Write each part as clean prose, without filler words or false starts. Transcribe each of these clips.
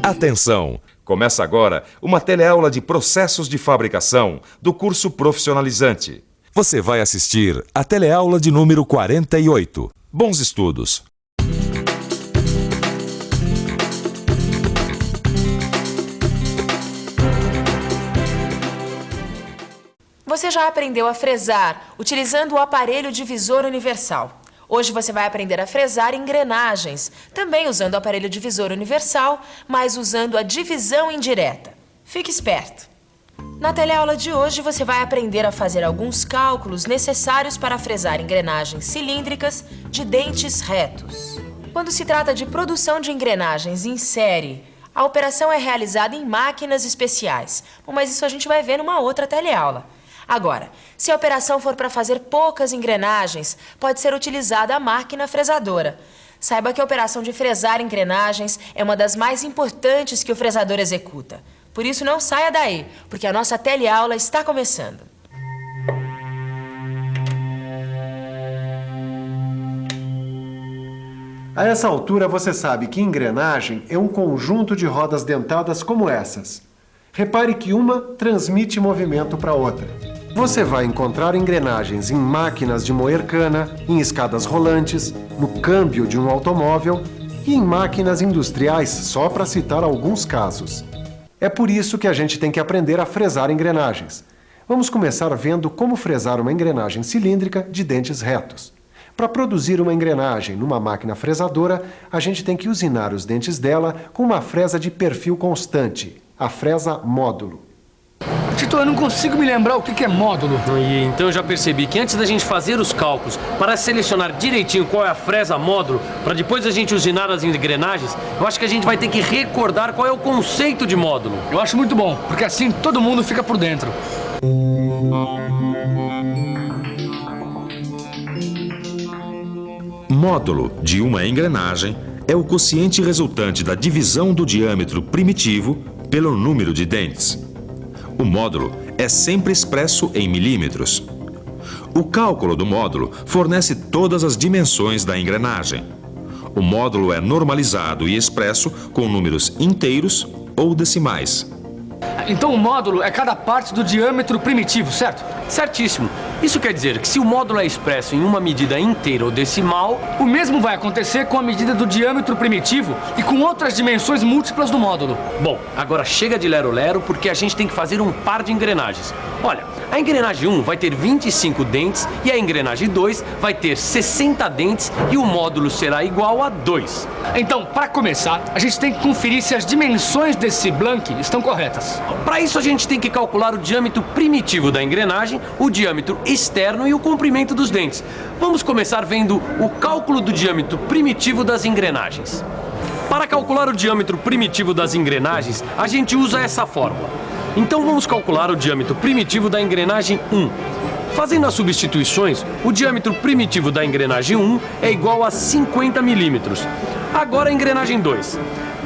Atenção! Começa agora uma teleaula de processos de fabricação do curso profissionalizante. Você vai assistir a teleaula de número 48. Bons estudos! Você já aprendeu a fresar utilizando o aparelho divisor universal. Hoje você vai aprender a fresar engrenagens, também usando o aparelho divisor universal, mas usando a divisão indireta. Fique esperto! Na teleaula de hoje você vai aprender a fazer alguns cálculos necessários para fresar engrenagens cilíndricas de dentes retos. Quando se trata de produção de engrenagens em série, a operação é realizada em máquinas especiais. Bom, mas isso a gente vai ver numa outra teleaula. Agora, se a operação for para fazer poucas engrenagens, pode ser utilizada a máquina fresadora. Saiba que a operação de fresar engrenagens é uma das mais importantes que o fresador executa. Por isso, não saia daí, porque a nossa teleaula está começando. A essa altura, você sabe que engrenagem é um conjunto de rodas dentadas como essas. Repare que uma transmite movimento para outra. Você vai encontrar engrenagens em máquinas de moer cana, em escadas rolantes, no câmbio de um automóvel e em máquinas industriais, só para citar alguns casos. É por isso que a gente tem que aprender a fresar engrenagens. Vamos começar vendo como fresar uma engrenagem cilíndrica de dentes retos. Para produzir uma engrenagem numa máquina fresadora, a gente tem que usinar os dentes dela com uma fresa de perfil constante, a fresa módulo. Tito, eu não consigo me lembrar o que é módulo. E então eu já percebi que antes da gente fazer os cálculos para selecionar direitinho qual é a fresa módulo, para depois a gente usinar as engrenagens, eu acho que a gente vai ter que recordar qual é o conceito de módulo. Eu acho muito bom, porque assim todo mundo fica por dentro. Módulo de uma engrenagem é o quociente resultante da divisão do diâmetro primitivo pelo número de dentes. O módulo é sempre expresso em milímetros. O cálculo do módulo fornece todas as dimensões da engrenagem. O módulo é normalizado e expresso com números inteiros ou decimais. Então o módulo é cada parte do diâmetro primitivo, certo? Certíssimo. Isso quer dizer que se o módulo é expresso em uma medida inteira ou decimal, o mesmo vai acontecer com a medida do diâmetro primitivo e com outras dimensões múltiplas do módulo. Bom, agora chega de lero-lero porque a gente tem que fazer um par de engrenagens. Olha, a engrenagem 1 vai ter 25 dentes e a engrenagem 2 vai ter 60 dentes e o módulo será igual a 2. Então, para começar, a gente tem que conferir se as dimensões desse blank estão corretas. Para isso a gente tem que calcular o diâmetro primitivo da engrenagem, o diâmetro externo e o comprimento dos dentes. Vamos começar vendo o cálculo do diâmetro primitivo das engrenagens. Para calcular o diâmetro primitivo das engrenagens, a gente usa essa fórmula. Então vamos calcular o diâmetro primitivo da engrenagem 1. Fazendo as substituições, o diâmetro primitivo da engrenagem 1 é igual a 50 milímetros. Agora a engrenagem 2.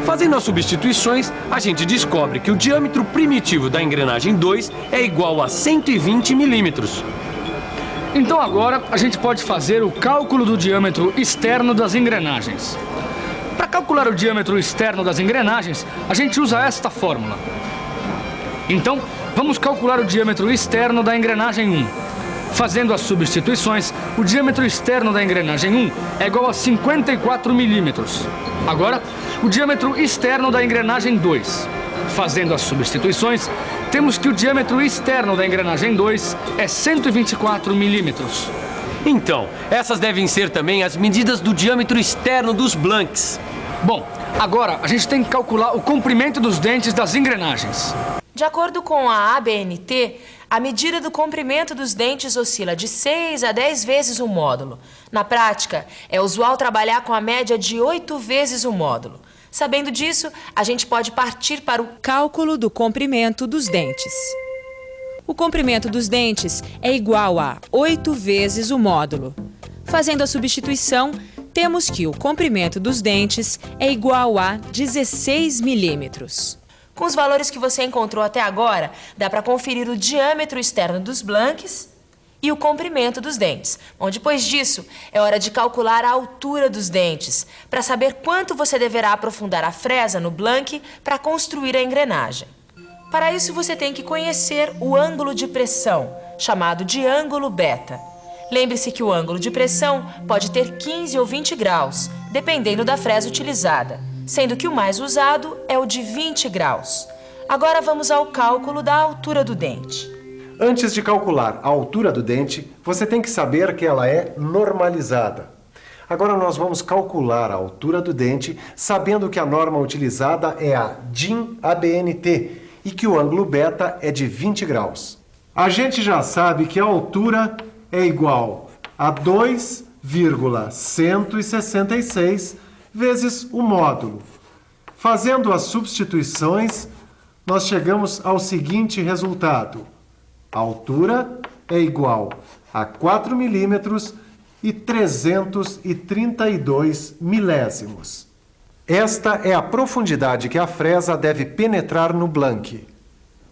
Fazendo as substituições, a gente descobre que o diâmetro primitivo da engrenagem 2 é igual a 120 milímetros. Então agora a gente pode fazer o cálculo do diâmetro externo das engrenagens. Para calcular o diâmetro externo das engrenagens, a gente usa esta fórmula. Então, vamos calcular o diâmetro externo da engrenagem 1. Fazendo as substituições, o diâmetro externo da engrenagem 1 é igual a 54 milímetros. Agora, o diâmetro externo da engrenagem 2. Fazendo as substituições, temos que o diâmetro externo da engrenagem 2 é 124 milímetros. Então, essas devem ser também as medidas do diâmetro externo dos blanks. Bom, agora a gente tem que calcular o comprimento dos dentes das engrenagens. De acordo com a ABNT, a medida do comprimento dos dentes oscila de 6 a 10 vezes o módulo. Na prática, é usual trabalhar com a média de 8 vezes o módulo. Sabendo disso, a gente pode partir para o cálculo do comprimento dos dentes. O comprimento dos dentes é igual a 8 vezes o módulo. Fazendo a substituição, temos que o comprimento dos dentes é igual a 16 milímetros. Com os valores que você encontrou até agora, dá para conferir o diâmetro externo dos blanks e o comprimento dos dentes. Bom, depois disso, é hora de calcular a altura dos dentes, para saber quanto você deverá aprofundar a fresa no blank para construir a engrenagem. Para isso, você tem que conhecer o ângulo de pressão, chamado de ângulo beta. Lembre-se que o ângulo de pressão pode ter 15 ou 20 graus, dependendo da fresa utilizada, sendo que o mais usado é o de 20 graus. Agora vamos ao cálculo da altura do dente. Antes de calcular a altura do dente, você tem que saber que ela é normalizada. Agora nós vamos calcular a altura do dente, sabendo que a norma utilizada é a DIN ABNT e que o ângulo beta é de 20 graus. A gente já sabe que a altura é igual a 2,166 vezes o módulo. Fazendo as substituições, nós chegamos ao seguinte resultado. A altura é igual a 4 milímetros e 332 milésimos. Esta é a profundidade que a fresa deve penetrar no blank.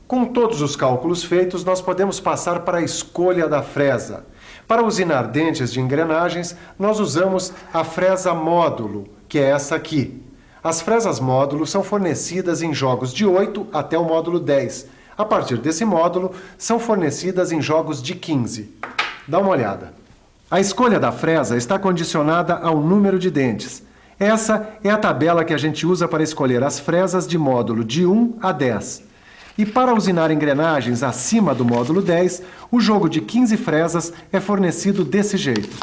Com todos os cálculos feitos, nós podemos passar para a escolha da fresa. Para usinar dentes de engrenagens, nós usamos a fresa módulo, que é essa aqui. As fresas módulo são fornecidas em jogos de 8 até o módulo 10. A partir desse módulo, são fornecidas em jogos de 15. Dá uma olhada. A escolha da fresa está condicionada ao número de dentes. Essa é a tabela que a gente usa para escolher as fresas de módulo de 1 a 10. E para usinar engrenagens acima do módulo 10, o jogo de 15 fresas é fornecido desse jeito.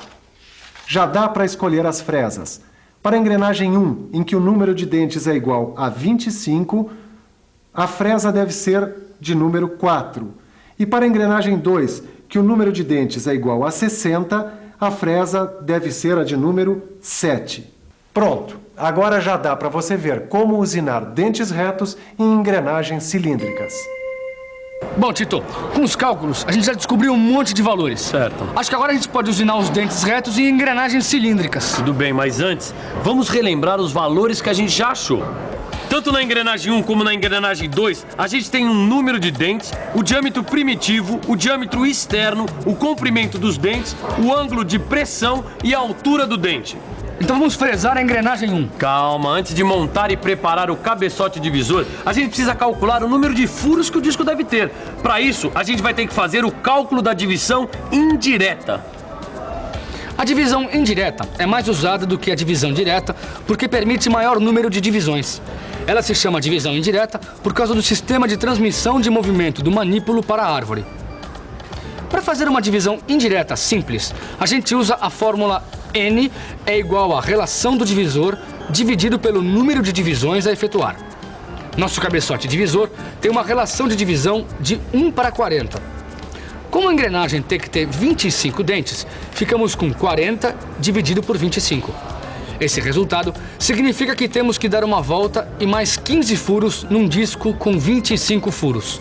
Já dá para escolher as fresas. Para a engrenagem 1, em que o número de dentes é igual a 25, a fresa deve ser de número 4. E para a engrenagem 2, que o número de dentes é igual a 60, a fresa deve ser a de número 7. Pronto! Agora já dá para você ver como usinar dentes retos em engrenagens cilíndricas. Bom, Tito, com os cálculos, a gente já descobriu um monte de valores. Certo. Acho que agora a gente pode usinar os dentes retos em engrenagens cilíndricas. Tudo bem, mas antes, vamos relembrar os valores que a gente já achou. Tanto na engrenagem 1 como na engrenagem 2, a gente tem um número de dentes, o diâmetro primitivo, o diâmetro externo, o comprimento dos dentes, o ângulo de pressão e a altura do dente. Então vamos fresar a engrenagem 1. Calma, antes de montar e preparar o cabeçote divisor, a gente precisa calcular o número de furos que o disco deve ter. Para isso, a gente vai ter que fazer o cálculo da divisão indireta. A divisão indireta é mais usada do que a divisão direta porque permite maior número de divisões. Ela se chama divisão indireta por causa do sistema de transmissão de movimento do manípulo para a árvore. Para fazer uma divisão indireta simples, a gente usa a fórmula N é igual à relação do divisor dividido pelo número de divisões a efetuar. Nosso cabeçote divisor tem uma relação de divisão de 1 para 40. Como a engrenagem tem que ter 25 dentes, ficamos com 40 dividido por 25. Esse resultado significa que temos que dar uma volta e mais 15 furos num disco com 25 furos.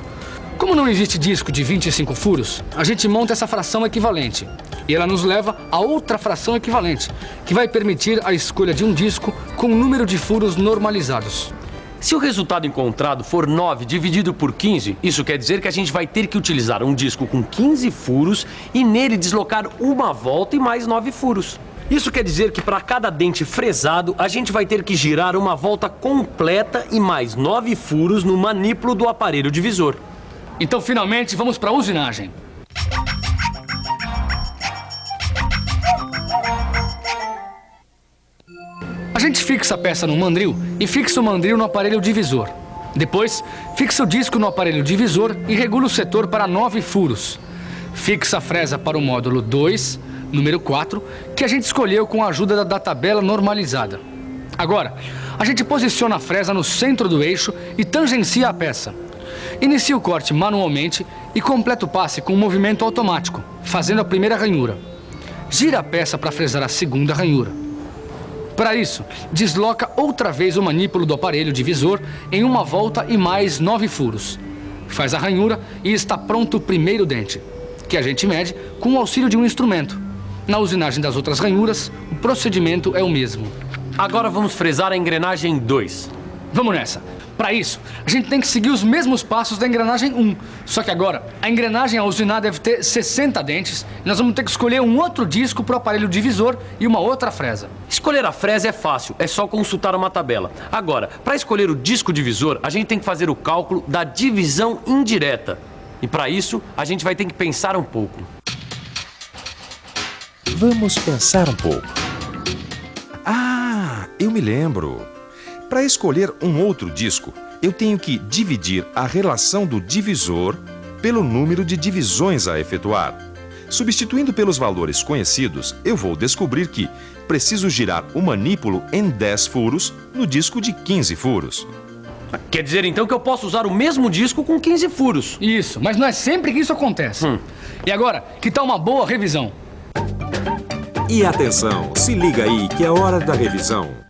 Como não existe disco de 25 furos, a gente monta essa fração equivalente. E ela nos leva a outra fração equivalente, que vai permitir a escolha de um disco com um número de furos normalizados. Se o resultado encontrado for 9 dividido por 15, isso quer dizer que a gente vai ter que utilizar um disco com 15 furos e nele deslocar uma volta e mais 9 furos. Isso quer dizer que para cada dente fresado, a gente vai ter que girar uma volta completa e mais 9 furos no manípulo do aparelho divisor. Então, finalmente, vamos para a usinagem. A gente fixa a peça no mandril e fixa o mandril no aparelho divisor. Depois, fixa o disco no aparelho divisor e regula o setor para 9 furos. Fixa a fresa para o módulo 2, número 4, que a gente escolheu com a ajuda da tabela normalizada. Agora, a gente posiciona a fresa no centro do eixo e tangencia a peça. Inicia o corte manualmente e completa o passe com um movimento automático, fazendo a primeira ranhura. Gira a peça para fresar a segunda ranhura. Para isso, desloca outra vez o manípulo do aparelho divisor em uma volta e mais 9 furos. Faz a ranhura e está pronto o primeiro dente, que a gente mede com o auxílio de um instrumento. Na usinagem das outras ranhuras, o procedimento é o mesmo. Agora vamos fresar a engrenagem 2. Vamos nessa. Para isso, a gente tem que seguir os mesmos passos da engrenagem 1. Só que agora, a engrenagem a usinar deve ter 60 dentes e nós vamos ter que escolher um outro disco para o aparelho divisor e uma outra fresa. Escolher a fresa é fácil, é só consultar uma tabela. Agora, para escolher o disco divisor, a gente tem que fazer o cálculo da divisão indireta. E para isso, a gente vai ter que pensar um pouco. Vamos pensar um pouco. Ah, eu me lembro. Para escolher um outro disco, eu tenho que dividir a relação do divisor pelo número de divisões a efetuar. Substituindo pelos valores conhecidos, eu vou descobrir que preciso girar o manípulo em 10 furos no disco de 15 furos. Quer dizer então que eu posso usar o mesmo disco com 15 furos. Isso, mas não é sempre que isso acontece. E agora, que tal uma boa revisão? E atenção, se liga aí que é hora da revisão.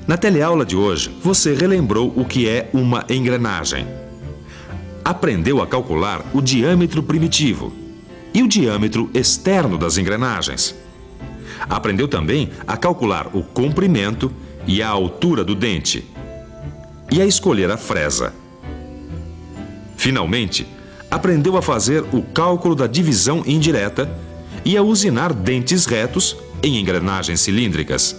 Na teleaula de hoje, você relembrou o que é uma engrenagem. Aprendeu a calcular o diâmetro primitivo e o diâmetro externo das engrenagens. Aprendeu também a calcular o comprimento e a altura do dente e a escolher a fresa. Finalmente, aprendeu a fazer o cálculo da divisão indireta e a usinar dentes retos em engrenagens cilíndricas.